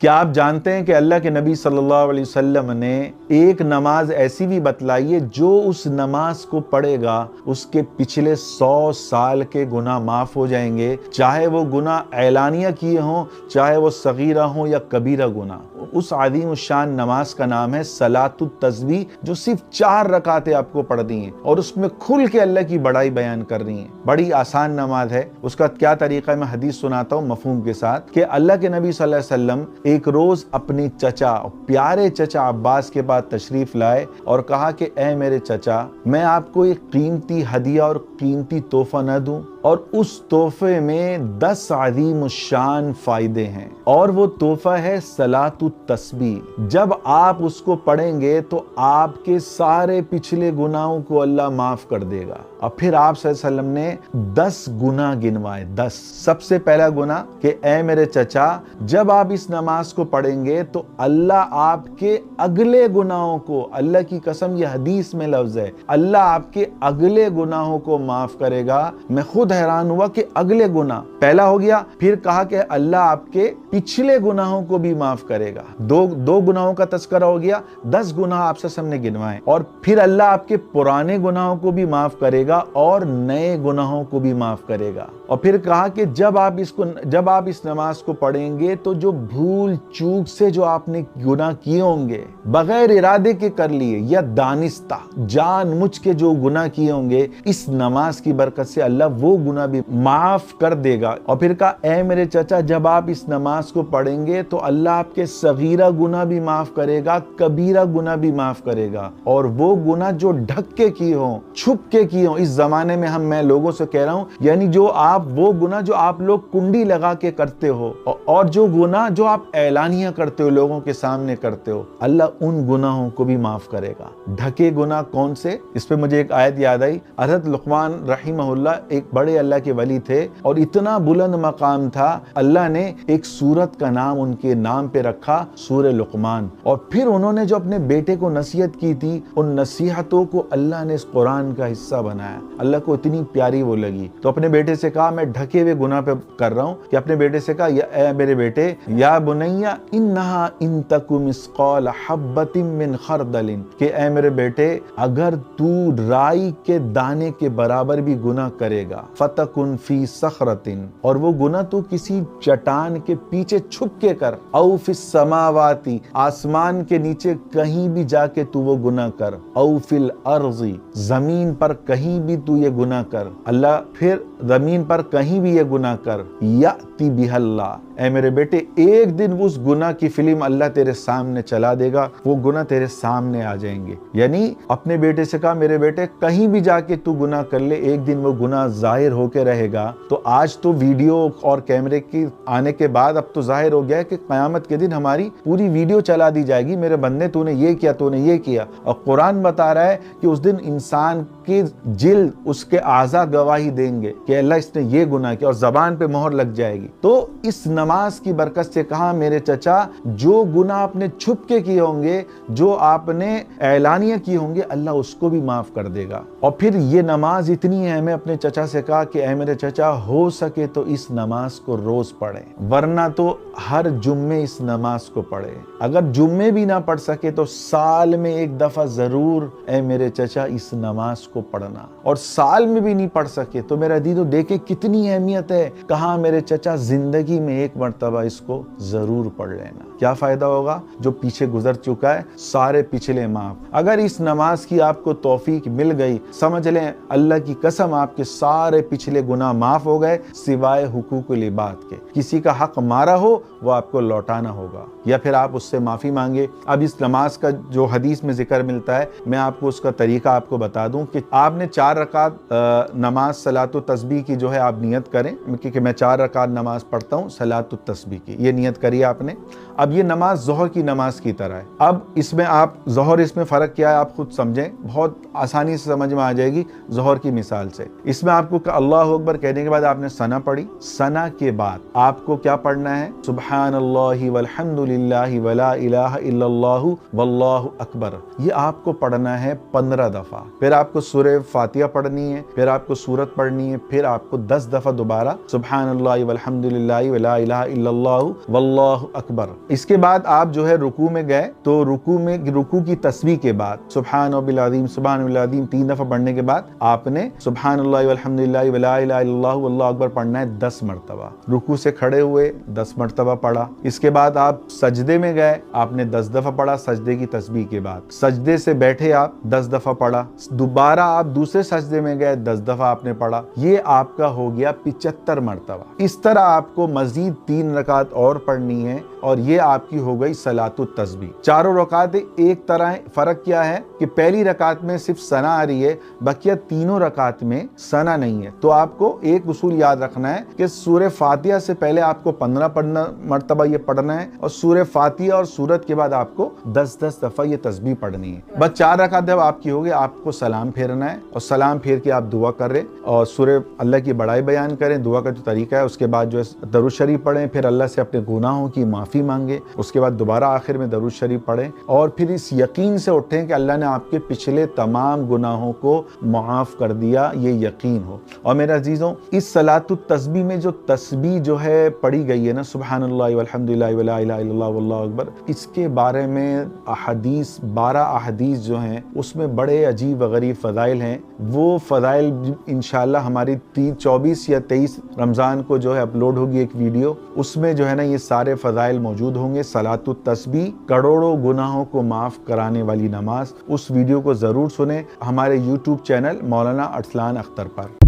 क्या आप जानते हैं कि अल्लाह के नबी सल्लल्लाहु अलैहि वसल्लम ने एक नमाज ऐसी भी बतलाई है जो उस नमाज को पढ़ेगा उसके पिछले 100 साल के गुनाह माफ हो जाएंगे, चाहे वो गुनाह ऐलानिया किए हों, चाहे वो सगीरा हो या कबीरा गुनाह। उस आज़ीम शान नमाज का नाम है सलातुत तस्बीह, जो सिर्फ 4 रकातें आपको पढ़नी है और उसमें खुल के अल्लाह की बड़ाई बयान करनी है। बड़ी आसान नमाज है। उसका क्या तरीका है मैं हदीस सुनाता हूँ मफहूम के साथ कि अल्लाह के नबी सल्लल्लाहु अलैहि वसल्लम एक रोज अपने चचा, प्यारे चचा अब्बास के पास तशरीफ लाए और कहा कि ए मेरे चचा, मैं आपको एक कीमती हदिया और कीमती तोहफा न दूं? और उस तोहफे में 10 अज़ीम शान फायदे हैं और वो तोहफा है सलातुत तस्बीह। जब आप उसको पढ़ेंगे तो आपके सारे पिछले गुनाहों को अल्लाह माफ कर देगा। और फिर आप सल्लल्लाहु अलैहि वसल्लम ने 10 गुनाह गिनवाए। 10। सबसे पहला गुनाह कि ए मेरे चचा, जब आप इस नमाज को पढ़ेंगे तो अल्लाह आपके अगले गुनाहों को, अल्लाह की कसम ये हदीस में लफ्ज है, अल्लाह आपके अगले गुनाहों को माफ करेगा। मैं खुद हैरान हुआ कि अगले गुनाह पहला हो गया, फिर कहा कि अल्लाह आपके पिछले गुनाहों को भी माफ करेगा। दो गुनाहों का तस्करा हो गया, 10 गुनाह आपसे हमने गिनवाए। और फिर अल्लाह आपके पुराने गुनाहों को भी माफ करेगा और नए गुनाहों को भी माफ करेगा। और फिर कहा कि जब आप इस नमाज को पढ़ेंगे तो जो भूल चूक से जो आपने गुनाह किए होंगे, बगैर इरादे के कर लिए या दानिस्ता जानबूझ के जो गुनाह किए होंगे, इस नमाज की बरकत से अल्लाह वो गुनाह भी माफ कर देगा। और फिर कहा ए मेरे चचा, जब आप इस नमाज को पढ़ेंगे तो अल्लाह आपके सगीरा गुनाह भी माफ करेगा, कबीरा गुनाह भी माफ करेगा। और वो गुनाह जो ढक के किए हों, छुप के किए हों, इस जमाने में मैं लोगों से कह रहा हूं, यानी जो वो गुनाह जो आप लोग कुंडी लगा के करते हो और जो गुनाह जो आप ऐलानिया करते हो, लोगों के सामने करते हो, अल्लाह उन गुनाहों को भी माफ करेगा। ढके गुनाह कौन से? इस पे मुझे एक आयत याद आई। हज़रत लुक़मान रहिमहुल्लाह एक बड़े अल्लाह के वली थे और इतना बुलंद मकाम था, अल्लाह ने एक सूरत का नाम उनके नाम पे रखा, सूरह लुक़मान। और फिर उन्होंने जो अपने बेटे को नसीहत की थी, उन नसीहतों को अल्लाह ने इस कुरान का हिस्सा बनाया। अल्लाह को इतनी प्यारी वो लगी तो अपने बेटे से कहा, मैं ढके हुए गुनाह पे कर रहा हूँ, कि अपने बेटे से कहा, या मेरे बेटे, या बुनैया इन्नहा इन तकु मिस्क़ाल हब्बतिन मिन खरदलिन, कि ए मेरे बेटे, अगर तू राई के दाने के बराबर भी गुनाह करेगा, फतकुन फी सखरतिन, और वो गुनाह तू किसी चट्टान के पीछे छुप के कर, औ फिस समावाती, आसमान के नीचे कहीं भी जाके तू वो गुनाह कर, औ फिल अर्ज़ी, जमीन पर कहीं भी तू ये गुनाह कर, अल्लाह फिर जमीन पर कहीं भी ये गुनाह कर, याती बिहल्ला, ऐ मेरे बेटे, एक दिन उस गुनाह की फिल्म अल्लाह तेरे सामने चला देगा, वो गुनाह तेरे सामने आ जाएंगे। यानी अपने बेटे से कहा, मेरे बेटे, कहीं भी जाके तू गुनाह कर ले, एक दिन वो गुनाह जाहिर होके रहेगा। तो आज तो वीडियो और कैमरे की आने के बाद अब तो जाहिर हो गया है कि क़यामत के दिन हमारी पूरी वीडियो चला दी जाएगी, मेरे बंदे तूने ये किया, तूने ये किया। और कुरान बता रहा है कि उस दिन इंसान की जिल्द, उसके आज़ा गवाही देंगे कि अल्लाह इसने ये गुनाह किया, और ज़बान पे मोहर लग जाएगी। तो इस नमाज की बरकत से कहा, मेरे चचा, जो गुनाह आपने छुप के किए होंगे, जो आपने ऐलानिया किए होंगे, अल्लाह उसको भी माफ कर देगा। और फिर ये नमाज इतनी है, मैं अपने चचा से कहा कि ऐ मेरे चचा, हो सके तो इस नमाज को रोज पढ़े, वरना तो हर जुम्मे इस नमाज को पढ़े। अगर जुम्मे भी ना पढ़ सके तो साल में एक दफा जरूर, ऐ मेरे चचा, इस नमाज को पढ़ना। और साल में भी नहीं पढ़ सके तो मेरा दीदो देखे कितनी अहमियत है। कहा मेरे चचा, जिंदगी में एक मर्तबा इसको जरूर पढ़ लेना। क्या फायदा होगा? जो पीछे गुजर चुका है सारे पिछले माफ। अगर इस नमाज की आपको तौफीक मिल गई, समझ लें अल्लाह की कसम, आपके सारे पिछले गुनाह माफ हो गए, सिवाय हुकूकुल इबाद के। किसी का हक मारा हो वो आपको लौटाना होगा, या फिर आप उससे माफी मांगे। अब इस नमाज का जो हदीस में जिक्र मिलता है, मैं आपको उसका तरीका आपको बता दूं कि आपने 4 रकात नमाज सलातुत तस्बीह की जो है आप नियत करें, क्योंकि मैं 4 रकात नमाज पढ़ता हूँ सलातुत तस्बीह की, ये नियत करिए आपने। अब ये नमाज ज़ोहर की नमाज की तरह है। अब इसमें आप ज़ोहर, इसमें फ़र्क क्या है आप खुद समझें, बहुत आसानी से समझ में आ जाएगी ज़ोहर की मिसाल से। इसमें आपको अल्लाह अकबर कहने के बाद आपने सना पढ़ी, सना के बाद आपको क्या पढ़ना है? सुब्हानल्लाहि वल्हम्दुलिल्लाहि वला इलाहा इल्लल्लाहु वल्लाहु अकबर। ये आपको पढ़ना है 15 दफ़ा। फिर आपको सूरह फातिहा पढ़नी है, फिर आपको सूरत पढ़नी है, फिर आपको 10 दफ़ा दोबारा सुब्हानल्लाहि वल्हम्दुलिल्लाहि वला इलाहा इलाहा इल्लल्लाह वल्लाहु अकबर। इसके बाद आप जो है रुकू में गए तो रुकू की तस्बीह के बाद सुभान रब्बिल अज़ीम 3 दफा पढ़ने के बाद आपने सुभानअल्लाह वल्हम्दुलिल्लाह वला इलाहा इल्लल्लाहु वल्लाहु अकबर पढ़ना है 10 मरतबा। रुकू से खड़े हुए 10 मरतबा पढ़ा। इसके बाद आप सजदे में गए, आपने 10 दफा पढ़ा सजदे की तस्बीह के बाद। सजदे से बैठे आप 10 दफा पढ़ा। दोबारा आप दूसरे सजदे में गए 10 दफा आपने पढ़ा। ये आपका हो गया 75 मरतबा। इस तरह आपको मजीद 3 रकात और पढ़नी है और ये आपकी हो गई सलातुत तस्बीह। चारों रकातें एक तरह है। फर्क क्या है कि पहली रकात में सिर्फ सना आ रही है, बकिया तीनों रकात में सना नहीं है। तो आपको एक उसूल याद रखना है कि सूरह फातिहा से पहले आपको 15 मरतबा ये पढ़ना है और सूरह फातिहा और सूरत के बाद आपको 10-10 दफा ये तस्बीह पढ़नी है। बस 4 रकात जब आपकी होगी आपको सलाम फेरना है और सलाम फेर के आप दुआ करें और सूरह अल्लाह की बड़ाई बयान करें। दुआ का जो तरीका है उसके बाद जो है दरूद शरीफ पढ़ें, फिर अल्लाह से अपने गुनाहों की माफ़ी मांगे, उसके बाद दोबारा आखिर में दरूद शरीफ पढ़ें और फिर इस यकीन से उठें कि अल्लाह ने आपके पिछले तमाम गुनाहों को माफ़ कर दिया, ये यकीन हो। और मेरे अजीज़ों, इस सलातुत तस्बीह में जो तस्बीह जो है पढ़ी गई है ना, सुब्हानअल्लाह वल्हम्दुलिल्लाह वला इलाहा इल्लल्लाह वल्लाहु अकबर, इसके बारे में 12 अहादीस जो हैं उसमें बड़े अजीब व गरीब फ़ज़ाइल हैं। वो फ़ज़ाइल इंशाअल्लाह हमारी 24 या 23 रमज़ान को जो है अपलोड होगी एक वीडियो, उसमें जो है ना ये सारे फ़ज़ाइल मौजूद होंगे। सलातुत तस्बीह, करोड़ों गुनाहों को माफ़ कराने वाली नमाज। उस वीडियो को ज़रूर सुने हमारे YouTube चैनल मौलाना अरसलान अख्तर पर।